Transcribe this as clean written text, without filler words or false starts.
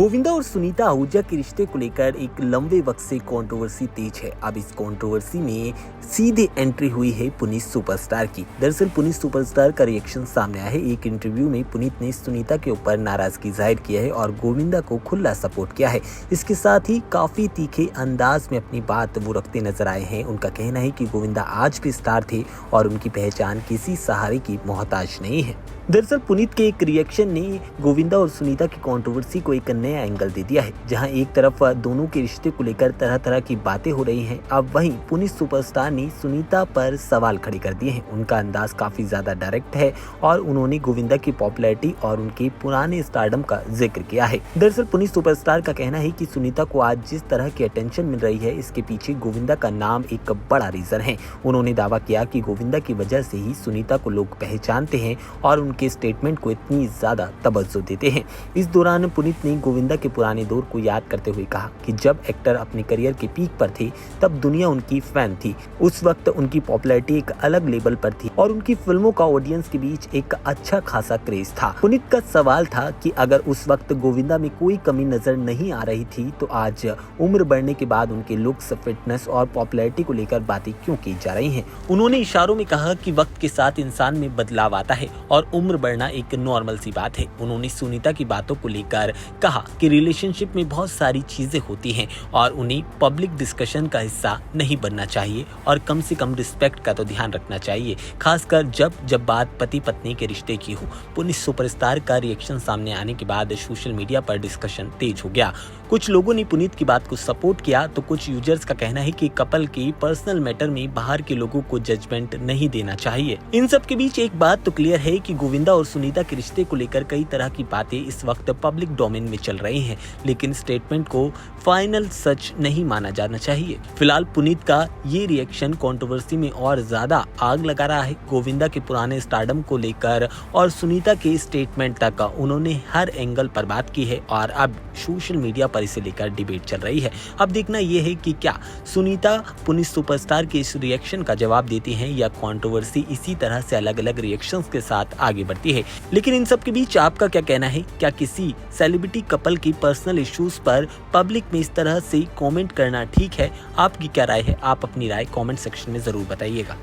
गोविंदा और सुनीता आहूजा के रिश्ते को लेकर एक लंबे वक्त से कंट्रोवर्सी तेज है। अब इस कंट्रोवर्सी में सीधे एंट्री हुई है पुनीत सुपरस्टार की। दरअसल पुनीत सुपरस्टार का रिएक्शन सामने आया है। एक इंटरव्यू में पुनीत ने सुनीता के ऊपर नाराजगी जाहिर किया है और गोविंदा को खुला सपोर्ट किया है। इसके साथ ही काफी तीखे अंदाज में अपनी बात वो रखते नजर आए हैं। उनका कहना है कि गोविंदा आज भी स्टार थे और उनकी पहचान किसी सहारे की मोहताज नहीं है। दरअसल पुनीत के एक रिएक्शन ने गोविंदा और सुनीता की कंट्रोवर्सी को एक नया एंगल दे दिया है। जहां एक तरफ दोनों के रिश्ते को लेकर तरह तरह की बातें हो रही हैं, अब वहीं पुनीत सुपरस्टार ने सुनीता पर सवाल खड़े कर दिए हैं। उनका अंदाज काफी ज्यादा डायरेक्ट है और उन्होंने गोविंदा की पॉपुलैरिटी और उनके पुराने स्टारडम का जिक्र किया है। दरअसल पुनीत सुपरस्टार का कहना है कि सुनीता को आज जिस तरह की अटेंशन मिल रही है, इसके पीछे गोविंदा का नाम एक बड़ा रीजन है। उन्होंने दावा किया कि गोविंदा की वजह से ही सुनीता को लोग पहचानते हैं और के स्टेटमेंट को इतनी ज्यादा तवज्जो देते हैं। इस दौरान पुनीत ने गोविंदा के पुराने दौर को याद करते हुए कहा कि जब एक्टर अपने करियर के पीक पर थे तब दुनिया उनकी फैन थी। उस वक्त उनकी पॉपुलैरिटी एक अलग लेवल पर थी और उनकी फिल्मों का ऑडियंस के बीच एक अच्छा खासा क्रेज था। पुनीत का सवाल था कि अगर उस वक्त गोविंदा में कोई कमी नजर नहीं आ रही थी तो आज उम्र बढ़ने के बाद उनके लुक्स, फिटनेस और पॉपुलैरिटी को लेकर बातें क्यों की जा रही हैं। उन्होंने इशारों में कहा कि वक्त के साथ इंसान में बदलाव आता है और उम्र बढ़ना एक नॉर्मल सी बात है। उन्होंने सुनीता की बातों को लेकर कहा कि रिलेशनशिप में बहुत सारी चीजें होती हैं और उन्हें पब्लिक डिस्कशन का हिस्सा नहीं बनना चाहिए और कम से कम रिस्पेक्ट का तो ध्यान रखना चाहिए, खासकर जब बात पति पत्नी के रिश्ते की हो। पुनीत सुपरस्टार का रिएक्शन सामने आने के बाद सोशल मीडिया पर डिस्कशन तेज हो गया। कुछ लोगों ने पुनीत की बात को सपोर्ट किया तो कुछ यूजर्स का कहना है कि कपल की पर्सनल मैटर में बाहर के लोगों को जजमेंट नहीं देना चाहिए। इन सब के बीच एक बात तो क्लियर है कि गोविंदा और सुनीता के रिश्ते को लेकर कई तरह की बातें इस वक्त पब्लिक डोमेन में चल रही हैं, लेकिन स्टेटमेंट को फाइनल सच नहीं माना जाना चाहिए। फिलहाल पुनीत का ये रिएक्शन कंट्रोवर्सी में और ज्यादा आग लगा रहा है। गोविंदा के पुराने स्टारडम को लेकर और सुनीता के स्टेटमेंट तक उन्होंने हर एंगल पर बात की है और अब सोशल मीडिया पर इसे लेकर डिबेट चल रही है। अब देखना यह है कि क्या सुनीता पुनीत सुपरस्टार के इस रिएक्शन का जवाब देती हैं या कंट्रोवर्सी इसी तरह से अलग अलग रिएक्शंस के साथ आगे बढ़ती है। लेकिन इन सब के बीच आपका क्या कहना है? क्या किसी सेलिब्रिटी कपल की पर्सनल इश्यूज पर पब्लिक में इस तरह से कमेंट करना ठीक है? आपकी क्या राय है? आप अपनी राय कमेंट सेक्शन में जरूर बताइएगा।